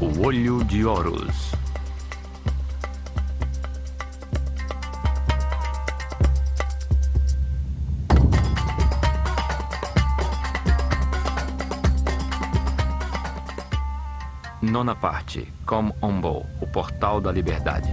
O Olho de Horus. Nona parte. Kom Ombo, o Portal da Liberdade.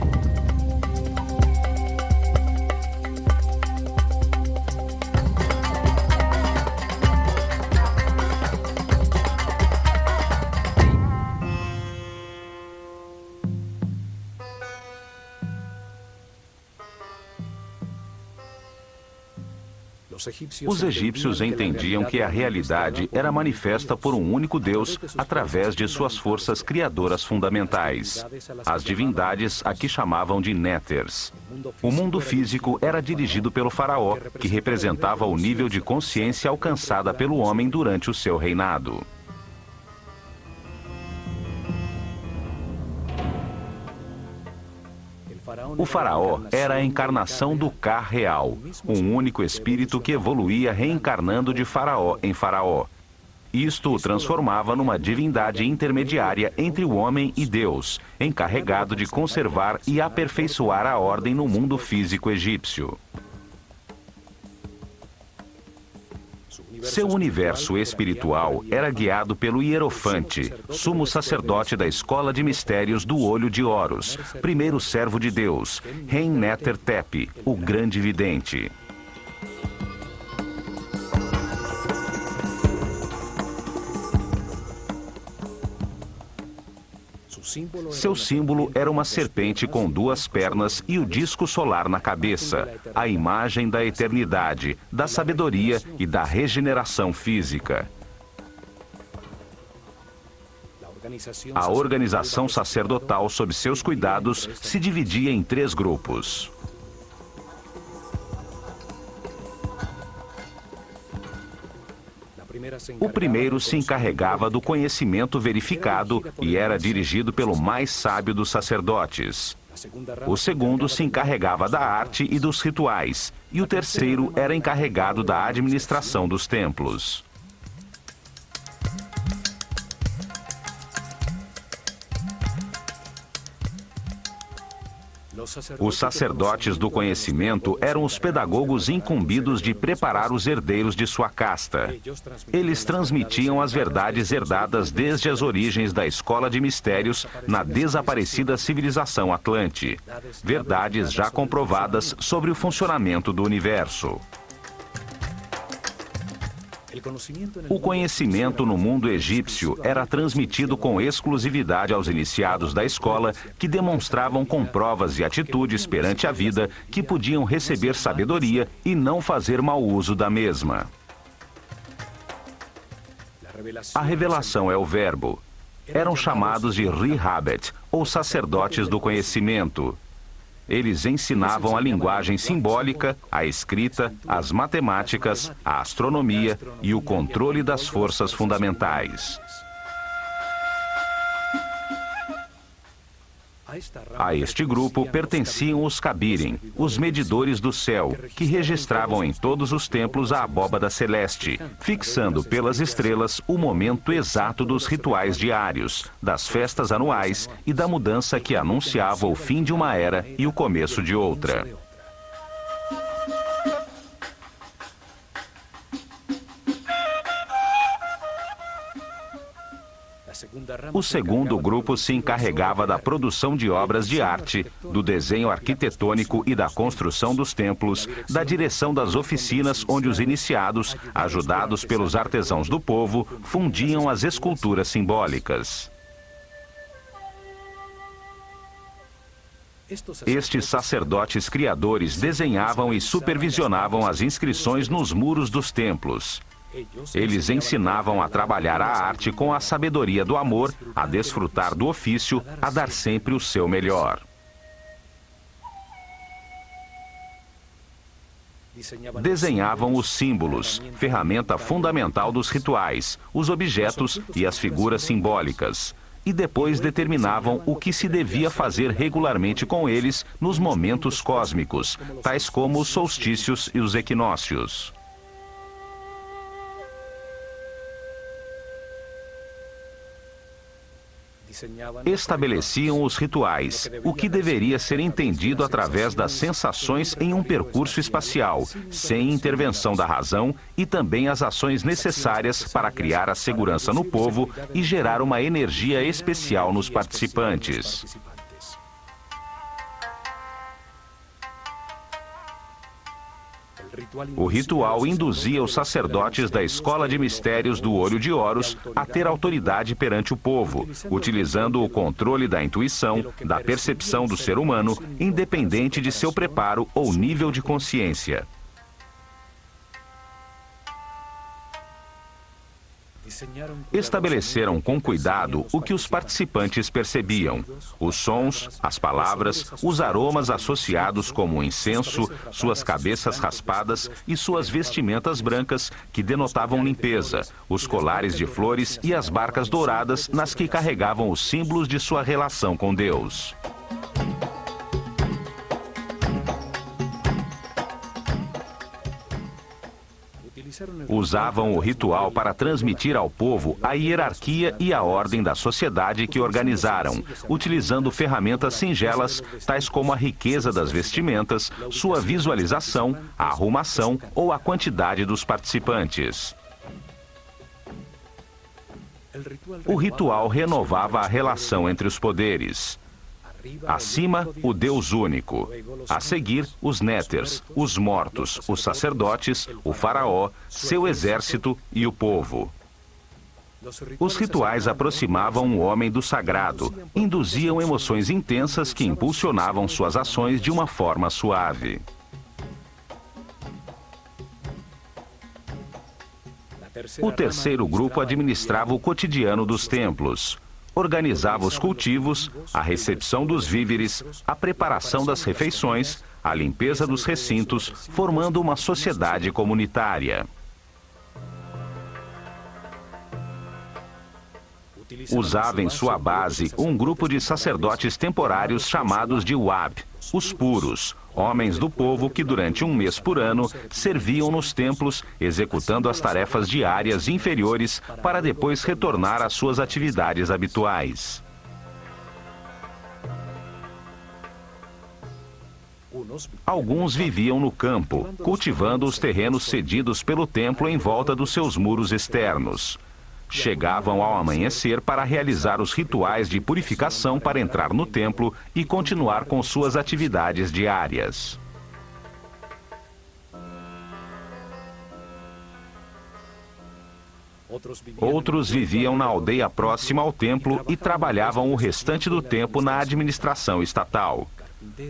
Os egípcios entendiam que a realidade era manifesta por um único Deus através de suas forças criadoras fundamentais. As divindades aqui chamavam de Néters. O mundo físico era dirigido pelo faraó, que representava o nível de consciência alcançada pelo homem durante o seu reinado. O faraó era a encarnação do Ka real, um único espírito que evoluía reencarnando de faraó em faraó. Isto o transformava numa divindade intermediária entre o homem e Deus, encarregado de conservar e aperfeiçoar a ordem no mundo físico egípcio. Seu universo espiritual era guiado pelo Hierofante, sumo sacerdote da escola de mistérios do Olho de Horus, primeiro servo de Deus, Hen-Neter-Tep, o grande vidente. Seu símbolo era uma serpente com duas pernas e o disco solar na cabeça, a imagem da eternidade, da sabedoria e da regeneração física. A organização sacerdotal sob seus cuidados se dividia em 3 grupos. O primeiro se encarregava do conhecimento verificado e era dirigido pelo mais sábio dos sacerdotes. O segundo se encarregava da arte e dos rituais, e o terceiro era encarregado da administração dos templos. Os sacerdotes do conhecimento eram os pedagogos incumbidos de preparar os herdeiros de sua casta. Eles transmitiam as verdades herdadas desde as origens da escola de mistérios na desaparecida civilização Atlante. Verdades já comprovadas sobre o funcionamento do universo. O conhecimento no mundo egípcio era transmitido com exclusividade aos iniciados da escola, que demonstravam com provas e atitudes perante a vida que podiam receber sabedoria e não fazer mau uso da mesma. A revelação é o verbo. Eram chamados de Ri-Habet, ou sacerdotes do conhecimento. Eles ensinavam a linguagem simbólica, a escrita, as matemáticas, a astronomia e o controle das forças fundamentais. A este grupo pertenciam os Kabirim, os medidores do céu, que registravam em todos os templos a abóbada celeste, fixando pelas estrelas o momento exato dos rituais diários, das festas anuais e da mudança que anunciava o fim de uma era e o começo de outra. O segundo grupo se encarregava da produção de obras de arte, do desenho arquitetônico e da construção dos templos, da direção das oficinas onde os iniciados, ajudados pelos artesãos do povo, fundiam as esculturas simbólicas. Estes sacerdotes criadores desenhavam e supervisionavam as inscrições nos muros dos templos. Eles ensinavam a trabalhar a arte com a sabedoria do amor, a desfrutar do ofício, a dar sempre o seu melhor. Desenhavam os símbolos, ferramenta fundamental dos rituais, os objetos e as figuras simbólicas. E depois determinavam o que se devia fazer regularmente com eles nos momentos cósmicos, tais como os solstícios e os equinócios. Estabeleciam os rituais, o que deveria ser entendido através das sensações em um percurso espacial, sem intervenção da razão, e também as ações necessárias para criar a segurança no povo e gerar uma energia especial nos participantes. O ritual induzia os sacerdotes da escola de mistérios do Olho de Horus a ter autoridade perante o povo, utilizando o controle da intuição, da percepção do ser humano, independente de seu preparo ou nível de consciência. Estabeleceram com cuidado o que os participantes percebiam: os sons, as palavras, os aromas associados como o incenso, suas cabeças raspadas e suas vestimentas brancas, que denotavam limpeza, os colares de flores e as barcas douradas nas que carregavam os símbolos de sua relação com Deus. Usavam o ritual para transmitir ao povo a hierarquia e a ordem da sociedade que organizaram, utilizando ferramentas singelas, tais como a riqueza das vestimentas, sua visualização, a arrumação ou a quantidade dos participantes. O ritual renovava a relação entre os poderes. Acima, o Deus único. A seguir, os néters, os mortos, os sacerdotes, o faraó, seu exército e o povo. Os rituais aproximavam o homem do sagrado, induziam emoções intensas que impulsionavam suas ações de uma forma suave. O terceiro grupo administrava o cotidiano dos templos. Organizava os cultivos, a recepção dos víveres, a preparação das refeições, a limpeza dos recintos, formando uma sociedade comunitária. Usava em sua base um grupo de sacerdotes temporários chamados de Wab, os puros, homens do povo que durante um mês por ano serviam nos templos, executando as tarefas diárias inferiores para depois retornar às suas atividades habituais. Alguns viviam no campo, cultivando os terrenos cedidos pelo templo em volta dos seus muros externos. Chegavam ao amanhecer para realizar os rituais de purificação para entrar no templo e continuar com suas atividades diárias. Outros viviam na aldeia próxima ao templo e trabalhavam o restante do tempo na administração estatal.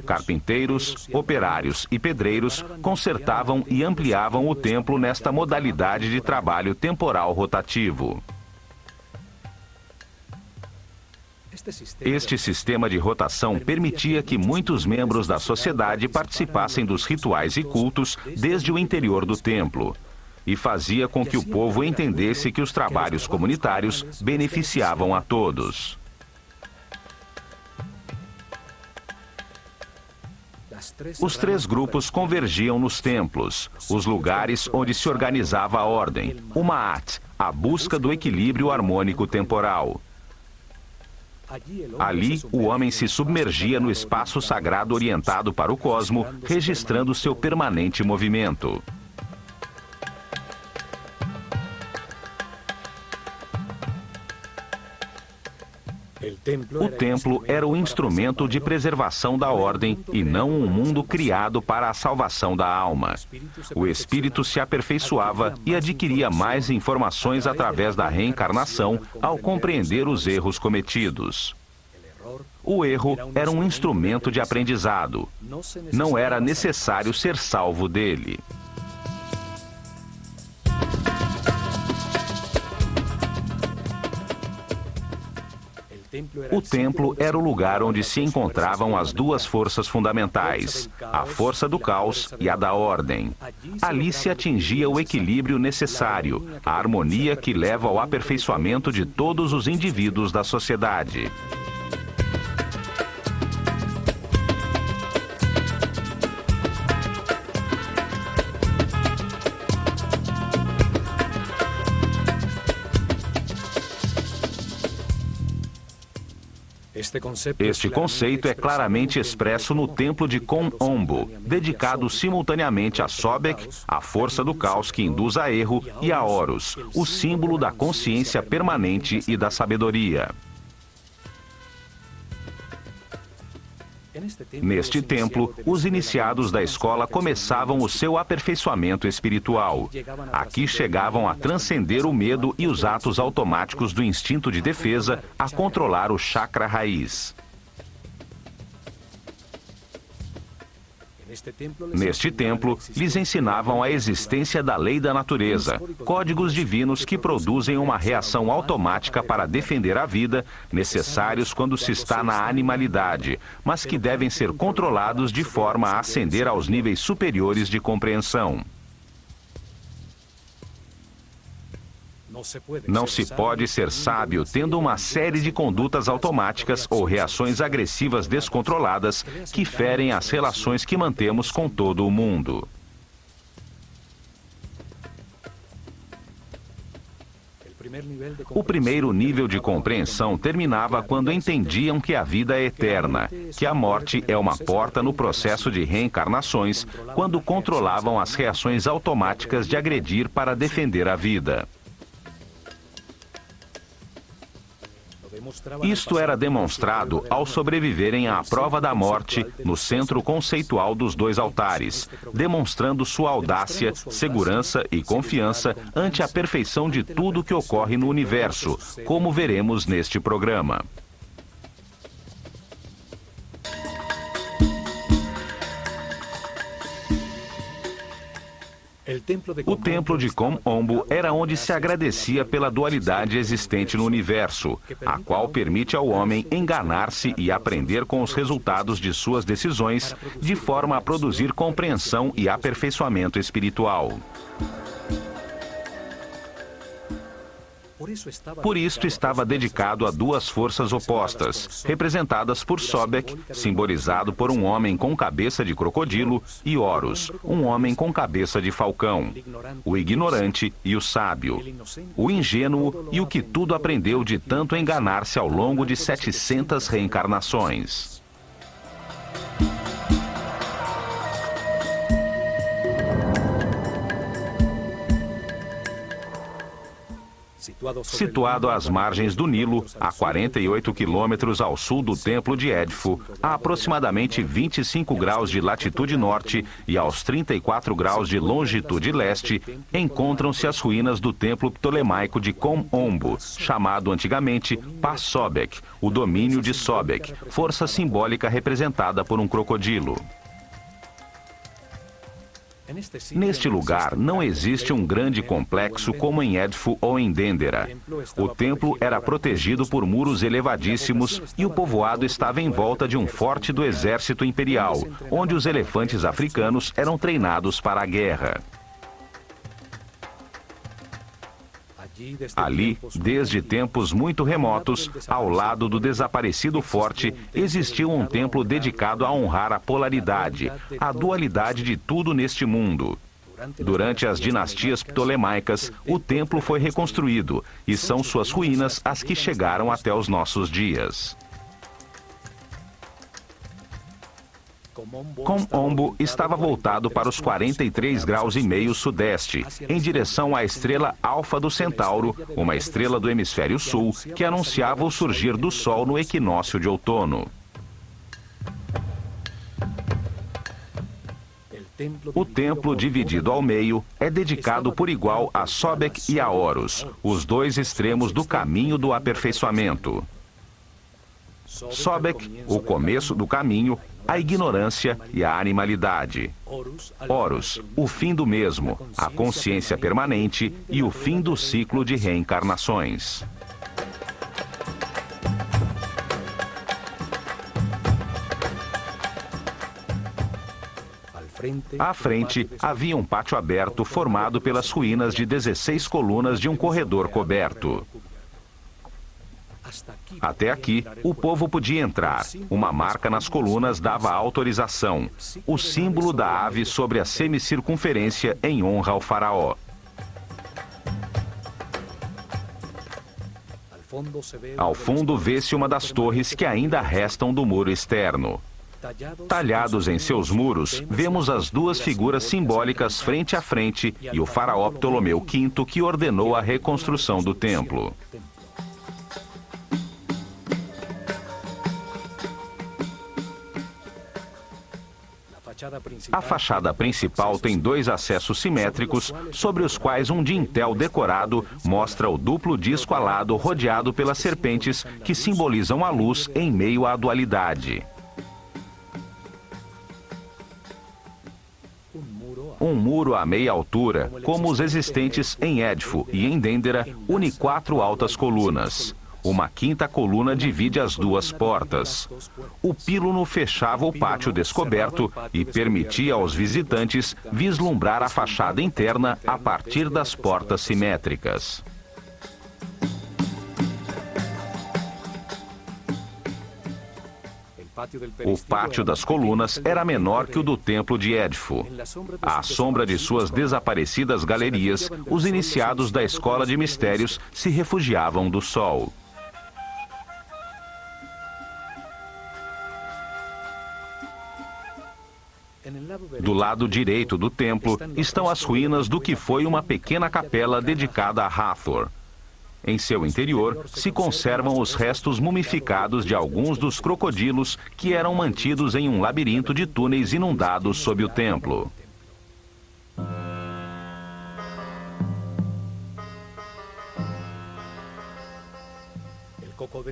Carpinteiros, operários e pedreiros consertavam e ampliavam o templo nesta modalidade de trabalho temporal rotativo. Este sistema de rotação permitia que muitos membros da sociedade participassem dos rituais e cultos desde o interior do templo, e fazia com que o povo entendesse que os trabalhos comunitários beneficiavam a todos. Os três grupos convergiam nos templos, os lugares onde se organizava a ordem, o Ma'at, a busca do equilíbrio harmônico temporal. Ali, o homem se submergia no espaço sagrado orientado para o cosmo, registrando seu permanente movimento. O templo era o instrumento de preservação da ordem e não um mundo criado para a salvação da alma. O espírito se aperfeiçoava e adquiria mais informações através da reencarnação ao compreender os erros cometidos. O erro era um instrumento de aprendizado. Não era necessário ser salvo dele. O templo era o lugar onde se encontravam as duas forças fundamentais, a força do caos e a da ordem. Ali se atingia o equilíbrio necessário, a harmonia que leva ao aperfeiçoamento de todos os indivíduos da sociedade. Este conceito é claramente expresso no templo de Kom Ombo, dedicado simultaneamente a Sobek, a força do caos que induz a erro, e a Horus, o símbolo da consciência permanente e da sabedoria. Neste templo, os iniciados da escola começavam o seu aperfeiçoamento espiritual. Aqui chegavam a transcender o medo e os atos automáticos do instinto de defesa a controlar o chakra raiz. Neste templo, lhes ensinavam a existência da lei da natureza, códigos divinos que produzem uma reação automática para defender a vida, necessários quando se está na animalidade, mas que devem ser controlados de forma a ascender aos níveis superiores de compreensão. Não se pode ser sábio tendo uma série de condutas automáticas ou reações agressivas descontroladas que ferem as relações que mantemos com todo o mundo. O primeiro nível de compreensão terminava quando entendiam que a vida é eterna, que a morte é uma porta no processo de reencarnações, quando controlavam as reações automáticas de agredir para defender a vida. Isto era demonstrado ao sobreviverem à prova da morte no centro conceitual dos dois altares, demonstrando sua audácia, segurança e confiança ante a perfeição de tudo que ocorre no universo, como veremos neste programa. O templo de Kom Ombo era onde se agradecia pela dualidade existente no universo, a qual permite ao homem enganar-se e aprender com os resultados de suas decisões, de forma a produzir compreensão e aperfeiçoamento espiritual. Por isto estava dedicado a duas forças opostas, representadas por Sobek, simbolizado por um homem com cabeça de crocodilo, e Horus, um homem com cabeça de falcão, o ignorante e o sábio, o ingênuo e o que tudo aprendeu de tanto enganar-se ao longo de 700 reencarnações. Situado às margens do Nilo, a 48 quilômetros ao sul do templo de Edfu, a aproximadamente 25 graus de latitude norte e aos 34 graus de longitude leste, encontram-se as ruínas do templo ptolemaico de Kom Ombo, chamado antigamente Pa-Sobek, o domínio de Sobek, força simbólica representada por um crocodilo. Neste lugar não existe um grande complexo como em Edfu ou em Dendera. O templo era protegido por muros elevadíssimos e o povoado estava em volta de um forte do exército imperial, onde os elefantes africanos eram treinados para a guerra. Ali, desde tempos muito remotos, ao lado do desaparecido forte, existiu um templo dedicado a honrar a polaridade, a dualidade de tudo neste mundo. Durante as dinastias ptolemaicas, o templo foi reconstruído, e são suas ruínas as que chegaram até os nossos dias. Kom Ombo estava voltado para os 43 graus e meio sudeste, em direção à estrela Alfa do Centauro, uma estrela do hemisfério sul, que anunciava o surgir do Sol no equinócio de outono. O templo, dividido ao meio, é dedicado por igual a Sobek e a Horus, os dois extremos do caminho do aperfeiçoamento. Sobek, o começo do caminho, a ignorância e a animalidade. Horus, o fim do mesmo, a consciência permanente e o fim do ciclo de reencarnações. À frente, havia um pátio aberto formado pelas ruínas de 16 colunas de um corredor coberto. Até aqui, o povo podia entrar. Uma marca nas colunas dava autorização, o símbolo da ave sobre a semicircunferência em honra ao faraó. Ao fundo vê-se uma das torres que ainda restam do muro externo. Talhados em seus muros, vemos as duas figuras simbólicas frente a frente e o faraó Ptolomeu V que ordenou a reconstrução do templo. A fachada principal tem dois acessos simétricos, sobre os quais um dintel decorado mostra o duplo disco alado rodeado pelas serpentes que simbolizam a luz em meio à dualidade. Um muro a meia altura, como os existentes em Édifo e em Dendera, une 4 altas colunas. Uma quinta coluna divide as duas portas. O píluno fechava o pátio descoberto e permitia aos visitantes vislumbrar a fachada interna a partir das portas simétricas. O pátio das colunas era menor que o do templo de Édifo. À sombra de suas desaparecidas galerias, os iniciados da escola de mistérios se refugiavam do sol. Do lado direito do templo estão as ruínas do que foi uma pequena capela dedicada a Hathor. Em seu interior se conservam os restos mumificados de alguns dos crocodilos que eram mantidos em um labirinto de túneis inundados sob o templo.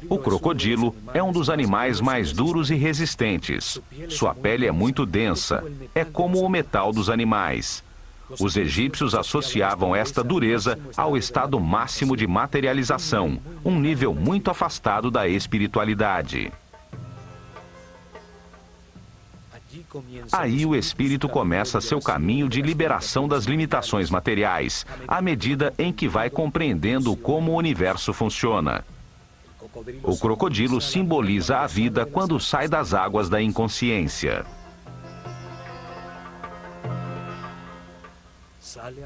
O crocodilo é um dos animais mais duros e resistentes. Sua pele é muito densa, é como o metal dos animais. Os egípcios associavam esta dureza ao estado máximo de materialização, um nível muito afastado da espiritualidade. Aí o espírito começa seu caminho de liberação das limitações materiais, à medida em que vai compreendendo como o universo funciona. O crocodilo simboliza a vida quando sai das águas da inconsciência.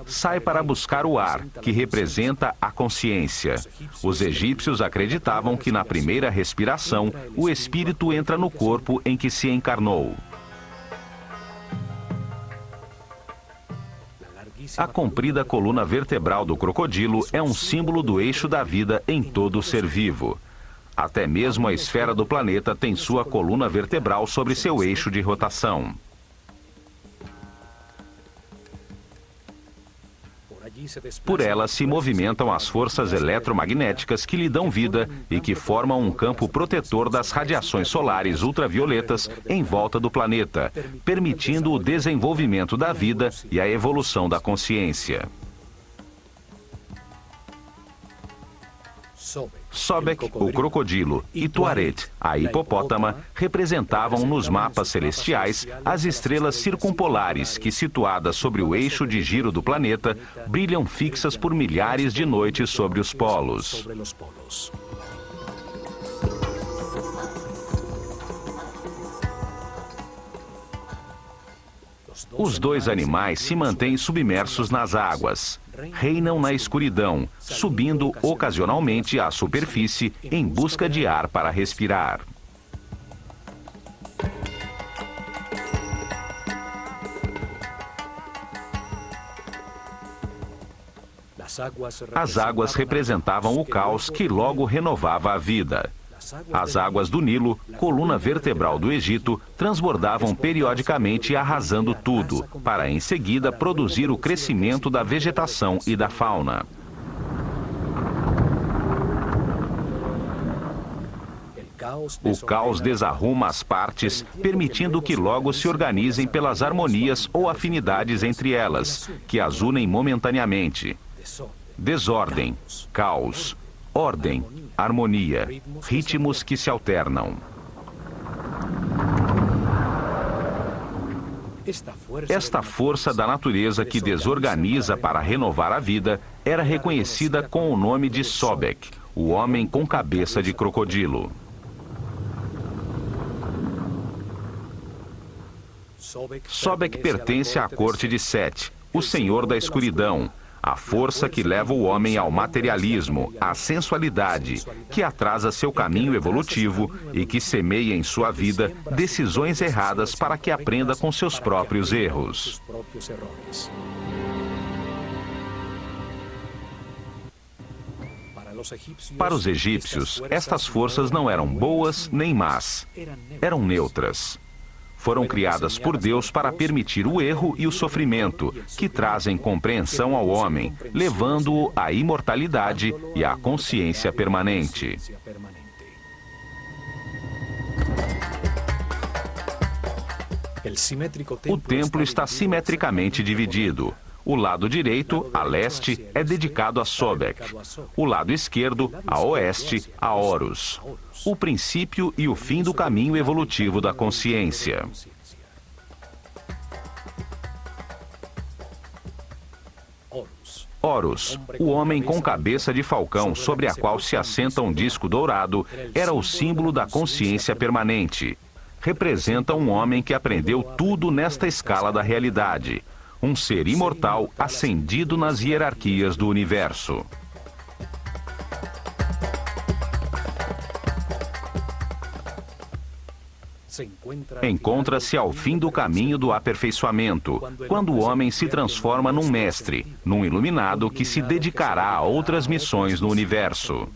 Sai para buscar o ar, que representa a consciência. Os egípcios acreditavam que na primeira respiração, o espírito entra no corpo em que se encarnou. A comprida coluna vertebral do crocodilo é um símbolo do eixo da vida em todo ser vivo. Até mesmo a esfera do planeta tem sua coluna vertebral sobre seu eixo de rotação. Por ela se movimentam as forças eletromagnéticas que lhe dão vida e que formam um campo protetor das radiações solares ultravioletas em volta do planeta, permitindo o desenvolvimento da vida e a evolução da consciência. Sobek, o crocodilo, e Tuaret, a hipopótama, representavam nos mapas celestiais as estrelas circumpolares que, situadas sobre o eixo de giro do planeta, brilham fixas por milhares de noites sobre os polos. Os dois animais se mantêm submersos nas águas. Reinam na escuridão, subindo ocasionalmente à superfície em busca de ar para respirar. As águas representavam o caos que logo renovava a vida. As águas do Nilo, coluna vertebral do Egito, transbordavam periodicamente arrasando tudo, para em seguida produzir o crescimento da vegetação e da fauna. O caos desarruma as partes, permitindo que logo se organizem pelas harmonias ou afinidades entre elas, que as unem momentaneamente. Desordem, caos, ordem, harmonia, ritmos que se alternam. Esta força da natureza que desorganiza para renovar a vida era reconhecida com o nome de Sobek, o homem com cabeça de crocodilo. Sobek pertence à corte de Set, o senhor da escuridão, a força que leva o homem ao materialismo, à sensualidade, que atrasa seu caminho evolutivo e que semeia em sua vida decisões erradas para que aprenda com seus próprios erros. Para os egípcios, estas forças não eram boas nem más, eram neutras. Foram criadas por Deus para permitir o erro e o sofrimento, que trazem compreensão ao homem, levando-o à imortalidade e à consciência permanente. O templo está simetricamente dividido. O lado direito, a leste, é dedicado a Sobek. O lado esquerdo, a oeste, a Horus. O princípio e o fim do caminho evolutivo da consciência. Horus, o homem com cabeça de falcão sobre a qual se assenta um disco dourado, era o símbolo da consciência permanente. Representa um homem que aprendeu tudo nesta escala da realidade. Um ser imortal ascendido nas hierarquias do universo. Encontra-se ao fim do caminho do aperfeiçoamento, quando o homem se transforma num mestre, num iluminado que se dedicará a outras missões no universo.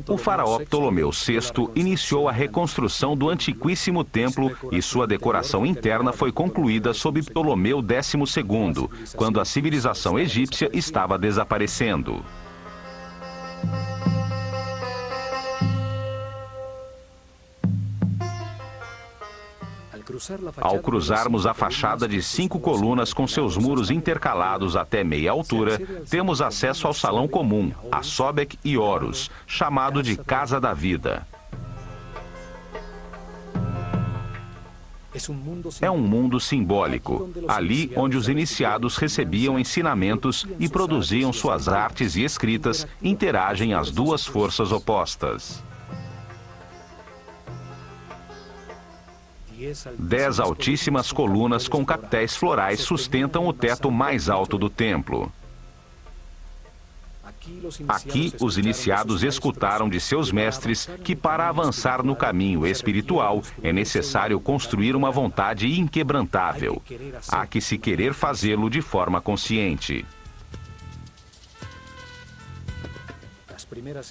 O faraó Ptolomeu VI iniciou a reconstrução do antiquíssimo templo e sua decoração interna foi concluída sob Ptolomeu XII, quando a civilização egípcia estava desaparecendo. Ao cruzarmos a fachada de 5 colunas com seus muros intercalados até meia altura, temos acesso ao salão comum, a Sobek e Horus, chamado de Casa da Vida. É um mundo simbólico, ali onde os iniciados recebiam ensinamentos e produziam suas artes e escritas, interagem as duas forças opostas. 10 altíssimas colunas com capitéis florais sustentam o teto mais alto do templo. Aqui, os iniciados escutaram de seus mestres que para avançar no caminho espiritual é necessário construir uma vontade inquebrantável. Há que se querer fazê-lo de forma consciente.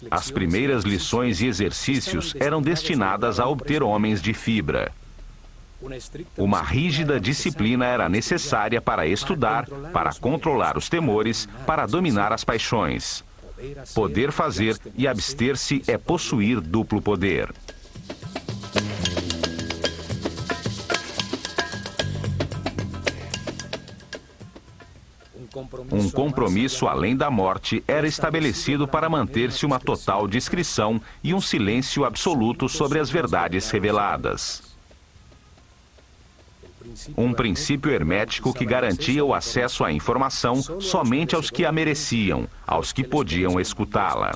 As primeiras lições e exercícios eram destinadas a obter homens de fibra. Uma rígida disciplina era necessária para estudar, para controlar os temores, para dominar as paixões. Poder fazer e abster-se é possuir duplo poder. Um compromisso além da morte era estabelecido para manter-se uma total discrição e um silêncio absoluto sobre as verdades reveladas. Um princípio hermético que garantia o acesso à informação somente aos que a mereciam, aos que podiam escutá-la.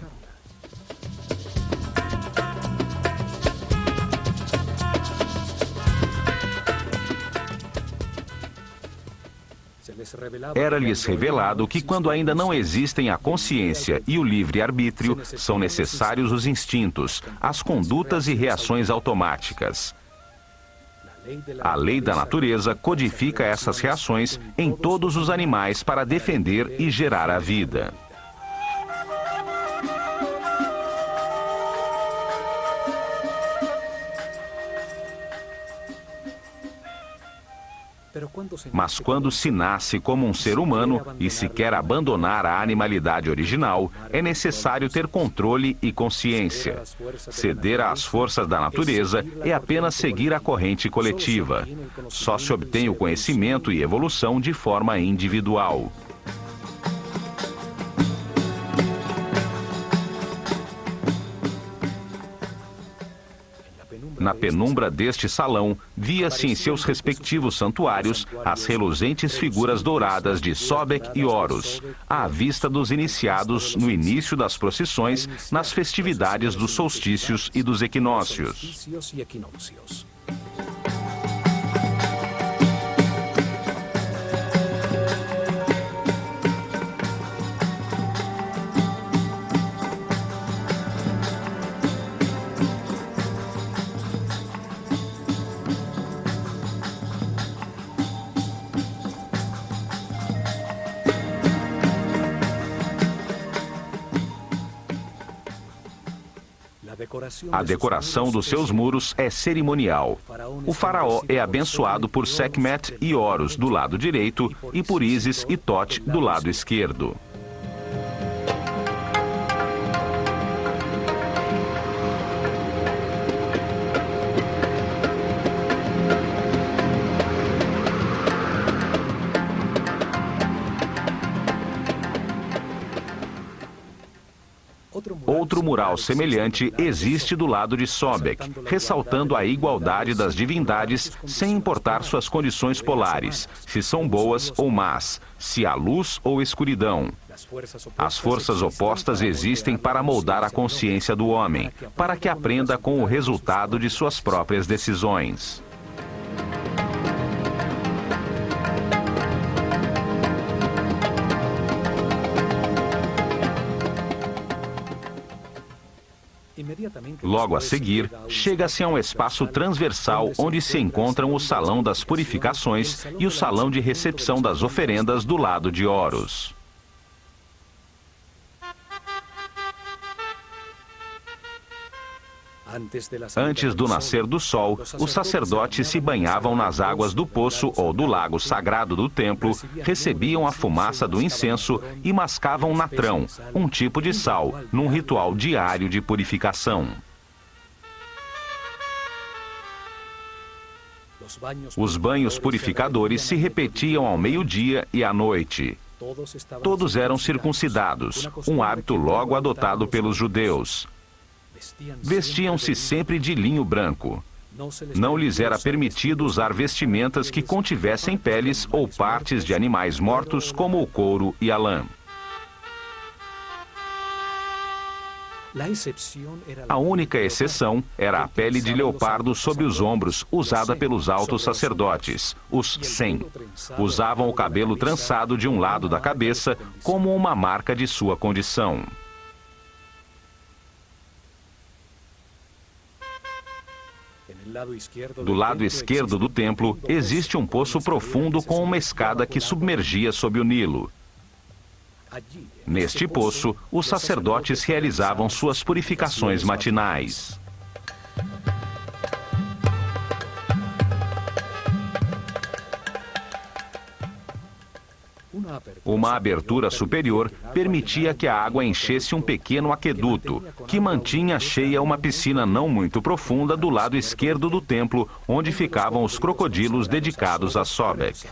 Era-lhes revelado que quando ainda não existem a consciência e o livre-arbítrio, são necessários os instintos, as condutas e reações automáticas. A lei da natureza codifica essas reações em todos os animais para defender e gerar a vida. Mas quando se nasce como um ser humano e se quer abandonar a animalidade original, é necessário ter controle e consciência. Ceder às forças da natureza é apenas seguir a corrente coletiva. Só se obtém o conhecimento e evolução de forma individual. Na penumbra deste salão, via-se em seus respectivos santuários as reluzentes figuras douradas de Sobek e Horus, à vista dos iniciados no início das procissões nas festividades dos solstícios e dos equinócios. A decoração dos seus muros é cerimonial. O faraó é abençoado por Sekhmet e Horus do lado direito e por Ísis e Thoth do lado esquerdo. Outro mural semelhante existe do lado de Sobek, ressaltando a igualdade das divindades sem importar suas condições polares, se são boas ou más, se há luz ou escuridão. As forças opostas existem para moldar a consciência do homem, para que aprenda com o resultado de suas próprias decisões. Logo a seguir, chega-se a um espaço transversal onde se encontram o Salão das Purificações e o Salão de Recepção das Oferendas do lado de Horus. Antes do nascer do sol, os sacerdotes se banhavam nas águas do poço ou do lago sagrado do templo, recebiam a fumaça do incenso e mascavam natrão, um tipo de sal, num ritual diário de purificação. Os banhos purificadores se repetiam ao meio-dia e à noite. Todos eram circuncidados, um hábito logo adotado pelos judeus. Vestiam-se sempre de linho branco. Não lhes era permitido usar vestimentas que contivessem peles ou partes de animais mortos, como o couro e a lã. A única exceção era a pele de leopardo sobre os ombros, usada pelos altos sacerdotes, os Sem. Usavam o cabelo trançado de um lado da cabeça como uma marca de sua condição. Do lado esquerdo do templo, existe um poço profundo com uma escada que submergia sob o Nilo. Neste poço, os sacerdotes realizavam suas purificações matinais. Uma abertura superior permitia que a água enchesse um pequeno aqueduto, que mantinha cheia uma piscina não muito profunda do lado esquerdo do templo, onde ficavam os crocodilos dedicados a Sobek.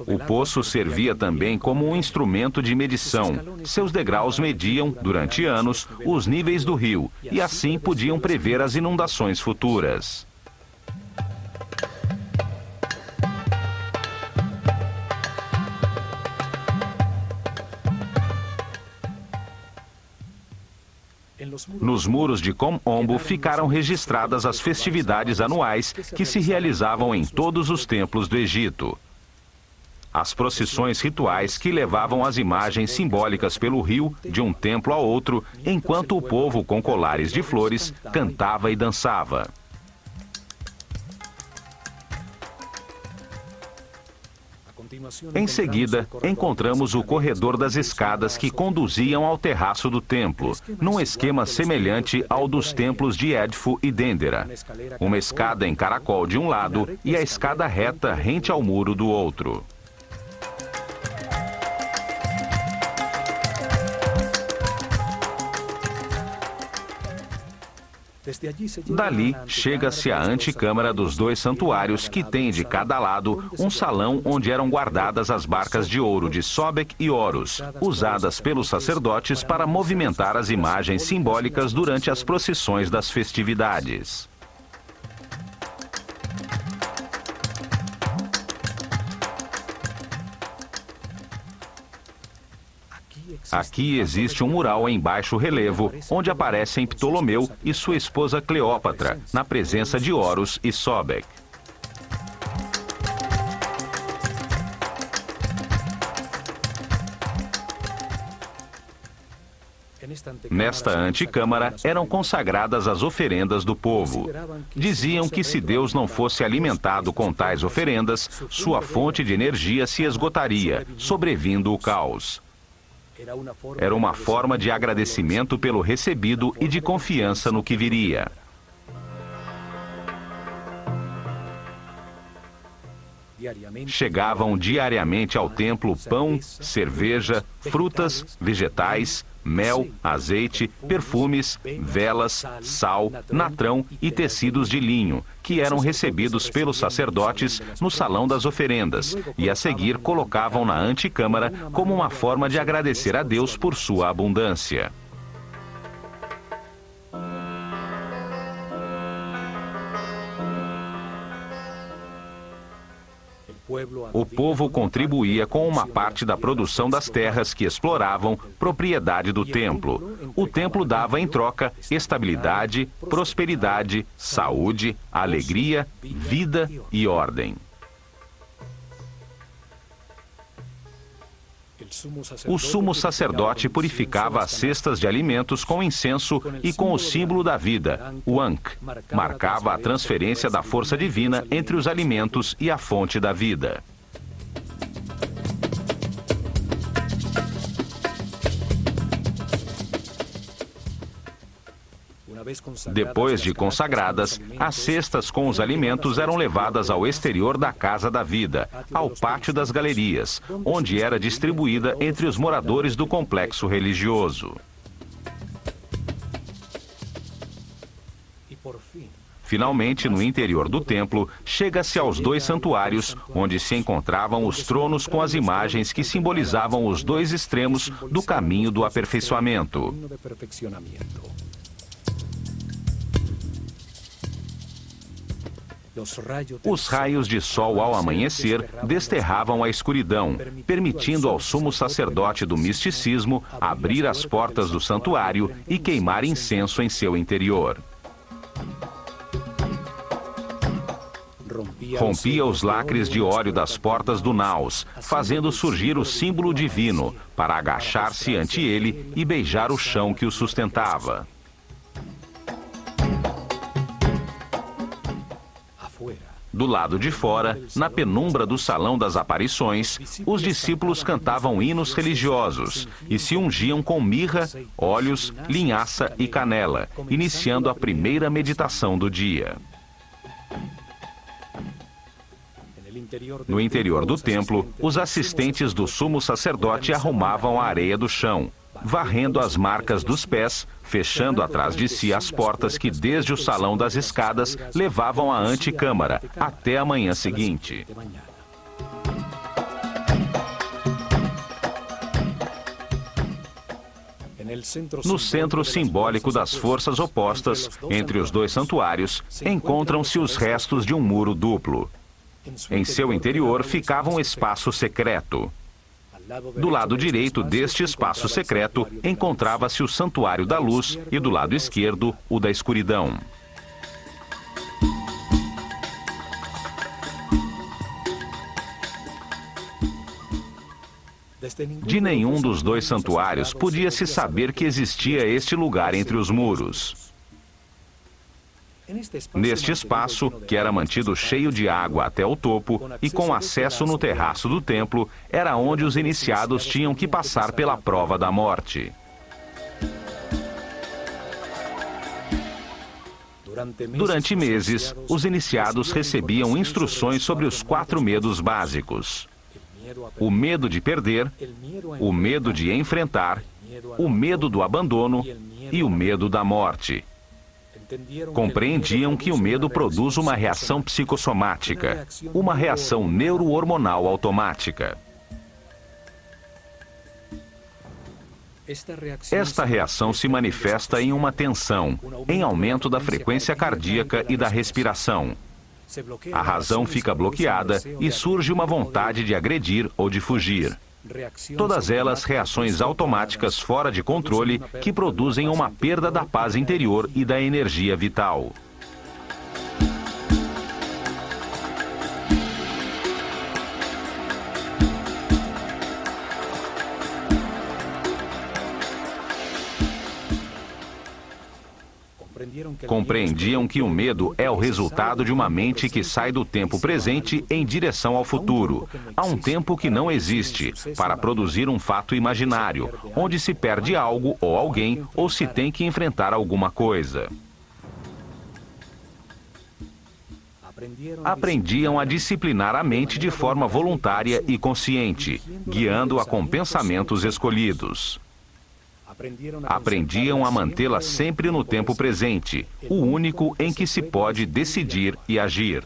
O poço servia também como um instrumento de medição. Seus degraus mediam, durante anos, os níveis do rio e assim podiam prever as inundações futuras. Nos muros de Kom Ombo ficaram registradas as festividades anuais que se realizavam em todos os templos do Egito. As procissões rituais que levavam as imagens simbólicas pelo rio, de um templo a outro, enquanto o povo com colares de flores cantava e dançava. Em seguida, encontramos o corredor das escadas que conduziam ao terraço do templo, num esquema semelhante ao dos templos de Edfu e Dendera. Uma escada em caracol de um lado e a escada reta rente ao muro do outro. Dali, chega-se à antecâmara dos dois santuários, que tem de cada lado um salão onde eram guardadas as barcas de ouro de Sobek e Horus, usadas pelos sacerdotes para movimentar as imagens simbólicas durante as procissões das festividades. Aqui existe um mural em baixo relevo, onde aparecem Ptolomeu e sua esposa Cleópatra, na presença de Horus e Sobek. Nesta antecâmara eram consagradas as oferendas do povo. Diziam que se Deus não fosse alimentado com tais oferendas, sua fonte de energia se esgotaria, sobrevindo o caos. Era uma forma de agradecimento pelo recebido e de confiança no que viria. Chegavam diariamente ao templo pão, cerveja, frutas, vegetais, mel, azeite, perfumes, velas, sal, natrão e tecidos de linho, que eram recebidos pelos sacerdotes no salão das oferendas, e a seguir colocavam na antecâmara como uma forma de agradecer a Deus por sua abundância. O povo contribuía com uma parte da produção das terras que exploravam, propriedade do templo. O templo dava em troca estabilidade, prosperidade, saúde, alegria, vida e ordem. O sumo sacerdote purificava as cestas de alimentos com incenso e com o símbolo da vida, o Ankh. Marcava a transferência da força divina entre os alimentos e a fonte da vida. Depois de consagradas, as cestas com os alimentos eram levadas ao exterior da Casa da Vida, ao pátio das galerias, onde era distribuída entre os moradores do complexo religioso. Finalmente, no interior do templo, chega-se aos dois santuários, onde se encontravam os tronos com as imagens que simbolizavam os dois extremos do caminho do aperfeiçoamento. Os raios de sol ao amanhecer desterravam a escuridão, permitindo ao sumo sacerdote do misticismo abrir as portas do santuário e queimar incenso em seu interior. Rompia os lacres de óleo das portas do naos, fazendo surgir o símbolo divino, para agachar-se ante ele e beijar o chão que o sustentava. Do lado de fora, na penumbra do Salão das Aparições, os discípulos cantavam hinos religiosos e se ungiam com mirra, óleos, linhaça e canela, iniciando a primeira meditação do dia. No interior do templo, os assistentes do sumo sacerdote arrumavam a areia do chão, varrendo as marcas dos pés, fechando atrás de si as portas que desde o salão das escadas levavam à antecâmara, até a manhã seguinte. No centro simbólico das forças opostas, entre os dois santuários, encontram-se os restos de um muro duplo. Em seu interior ficava um espaço secreto. Do lado direito deste espaço secreto encontrava-se o Santuário da Luz e do lado esquerdo o da Escuridão. De nenhum dos dois santuários podia-se saber que existia este lugar entre os muros. Neste espaço, que era mantido cheio de água até o topo e com acesso no terraço do templo, era onde os iniciados tinham que passar pela prova da morte. Durante meses, os iniciados recebiam instruções sobre os 4 medos básicos: o medo de perder, o medo de enfrentar, o medo do abandono e o medo da morte. Compreendiam que o medo produz uma reação psicossomática, uma reação neurohormonal automática. Esta reação se manifesta em uma tensão, em aumento da frequência cardíaca e da respiração. A razão fica bloqueada e surge uma vontade de agredir ou de fugir. Todas elas reações automáticas fora de controle que produzem uma perda da paz interior e da energia vital. Compreendiam que o medo é o resultado de uma mente que sai do tempo presente em direção ao futuro, a um tempo que não existe, para produzir um fato imaginário, onde se perde algo ou alguém ou se tem que enfrentar alguma coisa. Aprendiam a disciplinar a mente de forma voluntária e consciente, guiando-a com pensamentos escolhidos. Aprendiam a mantê-la sempre no tempo presente, o único em que se pode decidir e agir.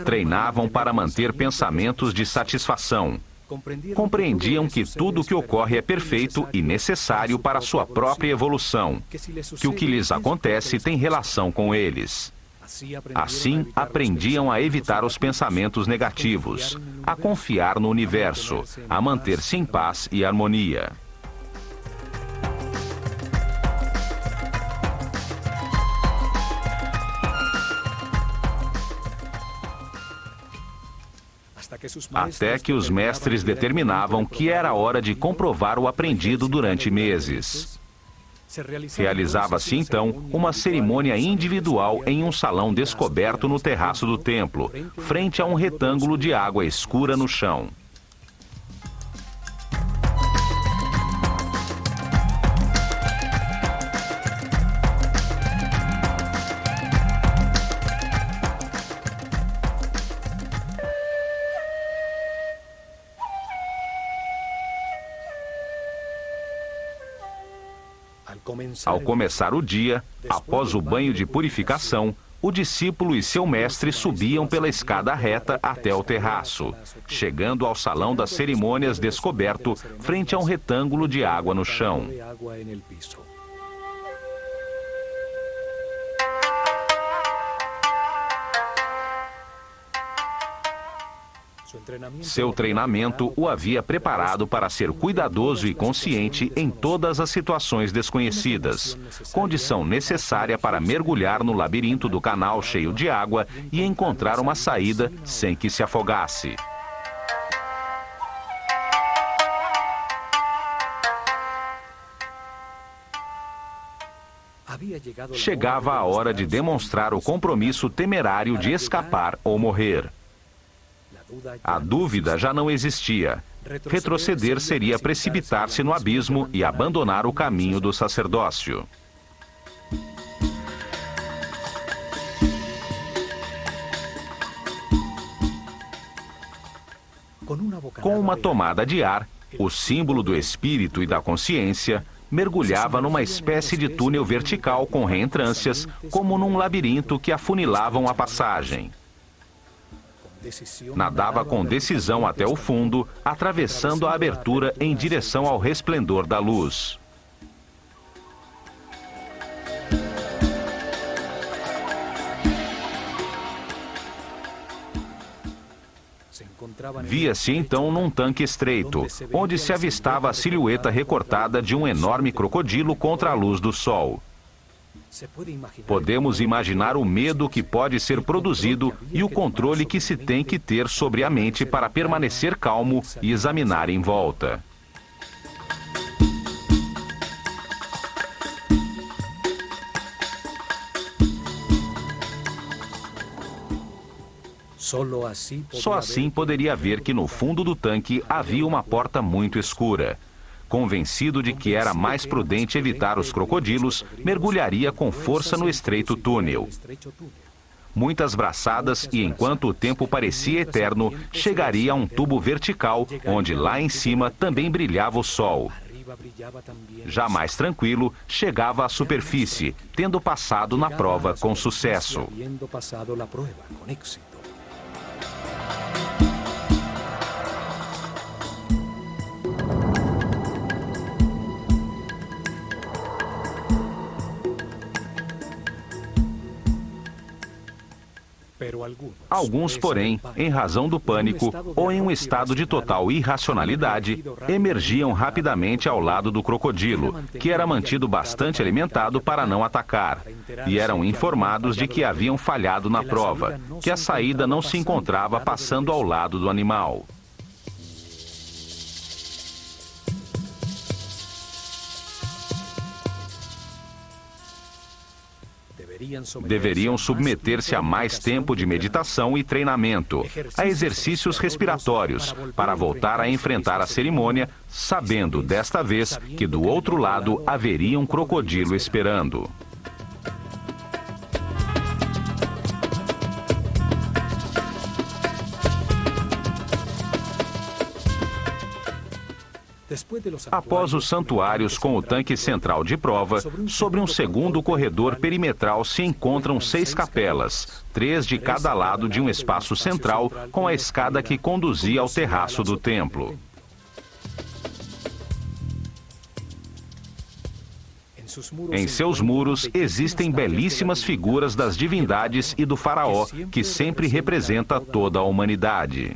Treinavam para manter pensamentos de satisfação. Compreendiam que tudo o que ocorre é perfeito e necessário para sua própria evolução, que o que lhes acontece tem relação com eles. Assim, aprendiam a evitar os pensamentos negativos, a confiar no universo, a manter-se em paz e harmonia. Até que os mestres determinavam que era hora de comprovar o aprendido durante meses. Realizava-se então uma cerimônia individual em um salão descoberto no terraço do templo, frente a um retângulo de água escura no chão. Ao começar o dia, após o banho de purificação, o discípulo e seu mestre subiam pela escada reta até o terraço, chegando ao salão das cerimônias descoberto, frente a um retângulo de água no chão. Seu treinamento o havia preparado para ser cuidadoso e consciente em todas as situações desconhecidas, condição necessária para mergulhar no labirinto do canal cheio de água e encontrar uma saída sem que se afogasse. Chegava a hora de demonstrar o compromisso temerário de escapar ou morrer. A dúvida já não existia. Retroceder seria precipitar-se no abismo e abandonar o caminho do sacerdócio. Com uma tomada de ar, o símbolo do espírito e da consciência mergulhava numa espécie de túnel vertical com reentrâncias, como num labirinto que afunilavam a passagem. Nadava com decisão até o fundo, atravessando a abertura em direção ao resplendor da luz. Via-se então num tanque estreito, onde se avistava a silhueta recortada de um enorme crocodilo contra a luz do sol. Podemos imaginar o medo que pode ser produzido e o controle que se tem que ter sobre a mente para permanecer calmo e examinar em volta. Só assim poderia ver que no fundo do tanque havia uma porta muito escura. Convencido de que era mais prudente evitar os crocodilos, mergulharia com força no estreito túnel. muitas braçadas e, enquanto o tempo parecia eterno, chegaria a um tubo vertical, onde lá em cima também brilhava o sol. Já mais tranquilo, chegava à superfície, tendo passado na prova com sucesso. Alguns, porém, em razão do pânico ou em um estado de total irracionalidade, emergiam rapidamente ao lado do crocodilo, que era mantido bastante alimentado para não atacar, e eram informados de que haviam falhado na prova, que a saída não se encontrava passando ao lado do animal. Deveriam submeter-se a mais tempo de meditação e treinamento, a exercícios respiratórios, para voltar a enfrentar a cerimônia, sabendo desta vez que do outro lado haveria um crocodilo esperando. Após os santuários com o tanque central de prova, sobre um segundo corredor perimetral se encontram 6 capelas, 3 de cada lado de um espaço central, com a escada que conduzia ao terraço do templo. Em seus muros existem belíssimas figuras das divindades e do faraó, que sempre representa toda a humanidade.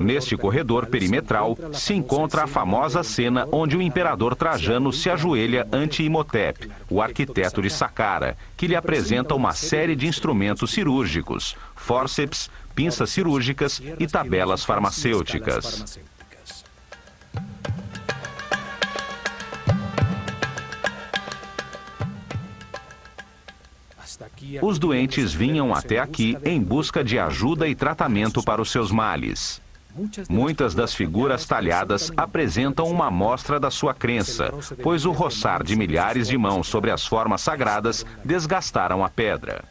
Neste corredor perimetral se encontra a famosa cena onde o imperador Trajano se ajoelha ante Imhotep, o arquiteto de Saqqara, que lhe apresenta uma série de instrumentos cirúrgicos, fórceps, pinças cirúrgicas e tabelas farmacêuticas. Os doentes vinham até aqui em busca de ajuda e tratamento para os seus males. Muitas das figuras talhadas apresentam uma amostra da sua crença, pois o roçar de milhares de mãos sobre as formas sagradas desgastaram a pedra.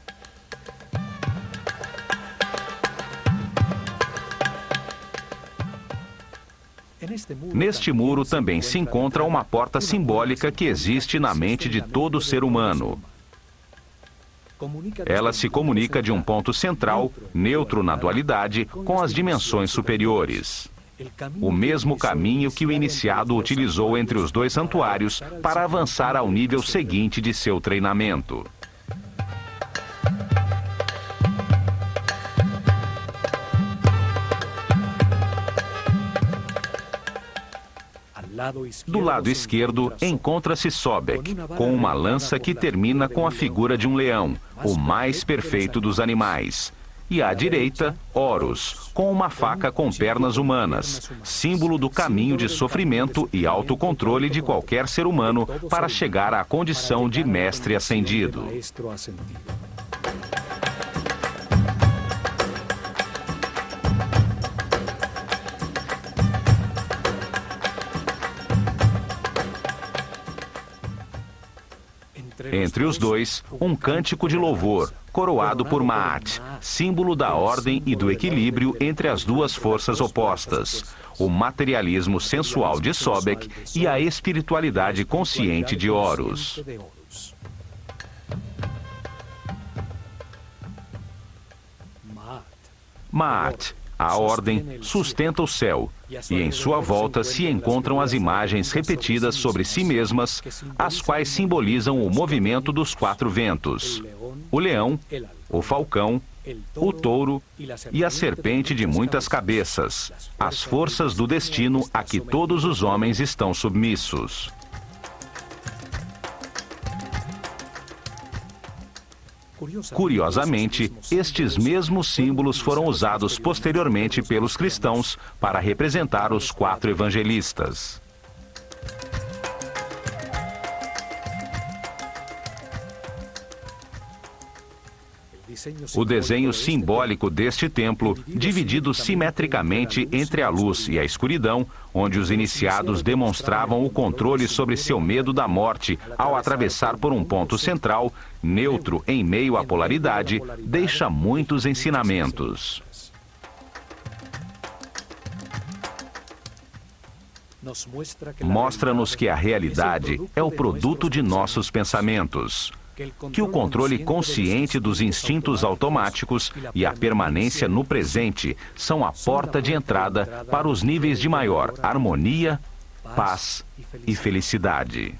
Neste muro também se encontra uma porta simbólica que existe na mente de todo ser humano. Ela se comunica de um ponto central, neutro na dualidade, com as dimensões superiores. O mesmo caminho que o iniciado utilizou entre os 2 santuários para avançar ao nível seguinte de seu treinamento. Do lado esquerdo encontra-se Sobek, com uma lança que termina com a figura de um leão, o mais perfeito dos animais. E à direita, Horus, com uma faca com pernas humanas, símbolo do caminho de sofrimento e autocontrole de qualquer ser humano para chegar à condição de mestre ascendido. Entre os 2, um cântico de louvor, coroado por Maat, símbolo da ordem e do equilíbrio entre as 2 forças opostas, o materialismo sensual de Sobek e a espiritualidade consciente de Horus. Maat, a ordem, sustenta o céu, e em sua volta se encontram as imagens repetidas sobre si mesmas, as quais simbolizam o movimento dos 4 ventos: o leão, o falcão, o touro e a serpente de muitas cabeças, as forças do destino a que todos os homens estão submissos. Curiosamente, estes mesmos símbolos foram usados posteriormente pelos cristãos para representar os 4 evangelistas. O desenho simbólico deste templo, dividido simetricamente entre a luz e a escuridão, onde os iniciados demonstravam o controle sobre seu medo da morte ao atravessar por um ponto central, neutro em meio à polaridade, deixa muitos ensinamentos. Mostra-nos que a realidade é o produto de nossos pensamentos, que o controle consciente dos instintos automáticos e a permanência no presente são a porta de entrada para os níveis de maior harmonia, paz e felicidade.